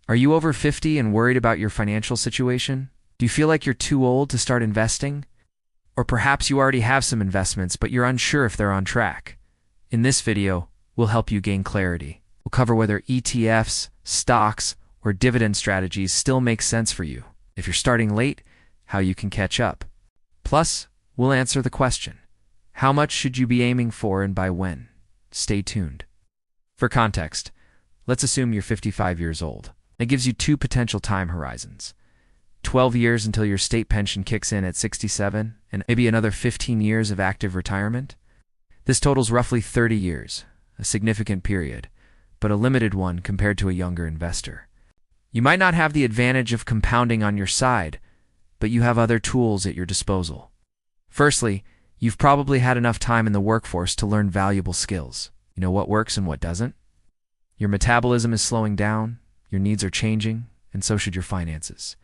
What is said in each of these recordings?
Are you over 50 and worried about your financial situation? Do you feel like you're too old to start investing? Or perhaps you already have some investments, but you're unsure if they're on track. In this video, we'll help you gain clarity. We'll cover whether ETFs, stocks, or dividend strategies still make sense for you. If you're starting late, how you can catch up. Plus, we'll answer the question, how much should you be aiming for and by when? Stay tuned. For context, let's assume you're 55 years old. That gives you two potential time horizons. 12 years until your state pension kicks in at 67, and maybe another 15 years of active retirement. This totals roughly 30 years, a significant period, but a limited one compared to a younger investor. You might not have the advantage of compounding on your side, but you have other tools at your disposal. Firstly, you've probably had enough time in the workforce to learn valuable skills. You know what works and what doesn't? Your metabolism is slowing down, your needs are changing, and so should your finances.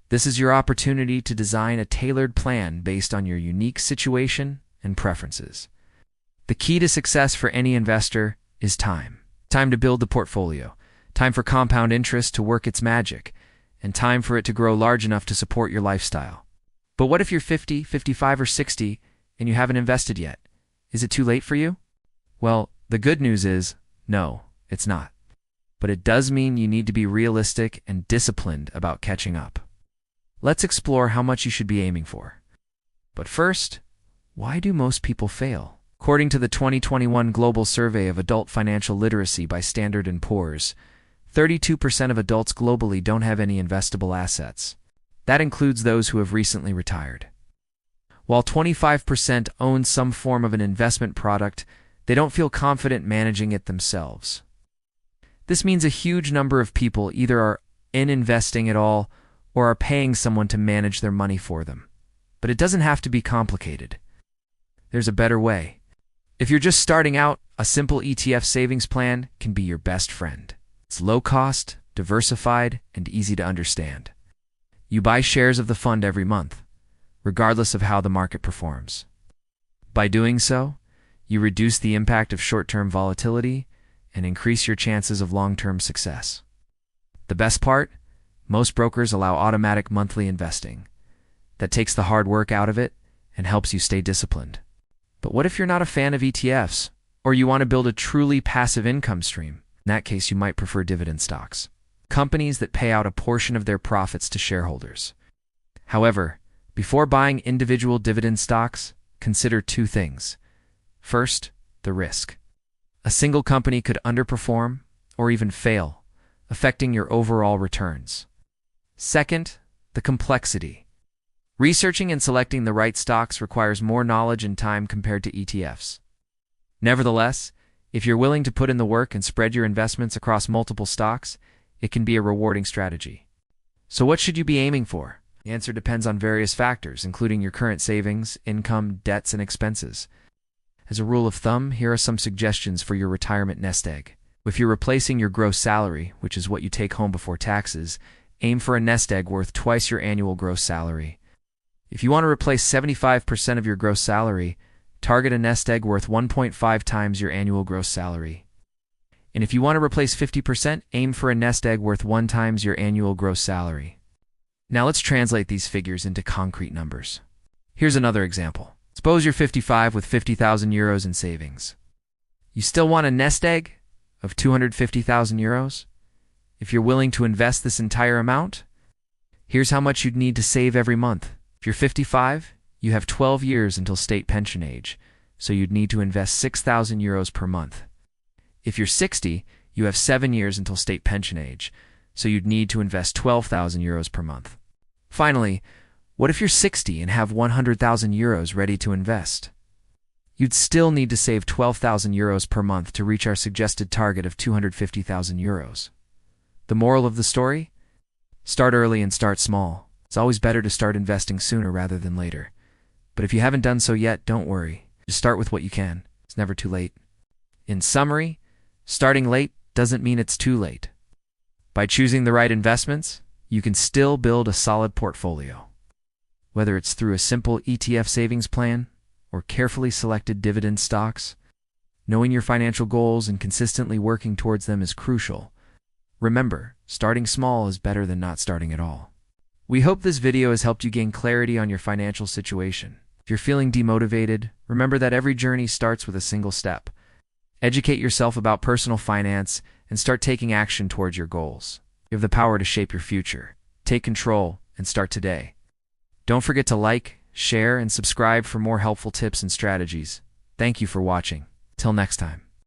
This is your opportunity to design a tailored plan based on your unique situation and preferences. The key to success for any investor is time. Time to build the portfolio, time for compound interest to work its magic, and time for it to grow large enough to support your lifestyle. But what if you're 50, 55, or 60 and you haven't invested yet? Is it too late for you? Well, the good news is, no, it's not. But it does mean you need to be realistic and disciplined about catching up. Let's explore how much you should be aiming for. But first, why do most people fail? According to the 2021 Global Survey of Adult Financial Literacy by Standard & Poor's, 32% of adults globally don't have any investable assets. That includes those who have recently retired. While 25% own some form of an investment product, they don't feel confident managing it themselves. This means a huge number of people either are in investing at all or are paying someone to manage their money for them. But it doesn't have to be complicated. There's a better way. If you're just starting out, a simple ETF savings plan can be your best friend. It's low cost, diversified, and easy to understand. You buy shares of the fund every month, regardless of how the market performs. By doing so, you reduce the impact of short-term volatility and increase your chances of long-term success. The best part? Most brokers allow automatic monthly investing. That takes the hard work out of it and helps you stay disciplined. But what if you're not a fan of ETFs, or you want to build a truly passive income stream? In that case, you might prefer dividend stocks, companies that pay out a portion of their profits to shareholders. However, before buying individual dividend stocks, consider two things. First, the risk. A single company could underperform or even fail, affecting your overall returns. Second, the complexity. Researching and selecting the right stocks requires more knowledge and time compared to ETFs. Nevertheless, if you're willing to put in the work and spread your investments across multiple stocks, it can be a rewarding strategy. So what should you be aiming for? The answer depends on various factors, including your current savings, income, debts, and expenses. As a rule of thumb, here are some suggestions for your retirement nest egg. If you're replacing your gross salary, which is what you take home before taxes, aim for a nest egg worth twice your annual gross salary. If you want to replace 75% of your gross salary, target a nest egg worth 1.5 times your annual gross salary. And if you want to replace 50%, aim for a nest egg worth 1 times your annual gross salary. Now let's translate these figures into concrete numbers. Here's another example. Suppose you're 55 with 50,000 euros in savings. You still want a nest egg of 250,000 euros? If you're willing to invest this entire amount, here's how much you'd need to save every month. If you're 55, you have 12 years until state pension age, so you'd need to invest 6,000 euros per month. If you're 60, you have 7 years until state pension age, so you'd need to invest 12,000 euros per month. Finally, what if you're 60 and have 100,000 euros ready to invest? You'd still need to save 12,000 euros per month to reach our suggested target of 250,000 euros. The moral of the story? Start early and start small. It's always better to start investing sooner rather than later. But if you haven't done so yet, don't worry. Just start with what you can. It's never too late. In summary, starting late doesn't mean it's too late. By choosing the right investments, you can still build a solid portfolio. Whether it's through a simple ETF savings plan or carefully selected dividend stocks, knowing your financial goals and consistently working towards them is crucial. Remember, Starting small is better than not starting at all. We hope this video has helped you gain clarity on your financial situation. If you're feeling demotivated, remember that every journey starts with a single step. Educate yourself about personal finance and start taking action towards your goals. You have the power to shape your future. Take control and start today. Don't forget to like, share, and subscribe for more helpful tips and strategies. Thank you for watching. Till next time.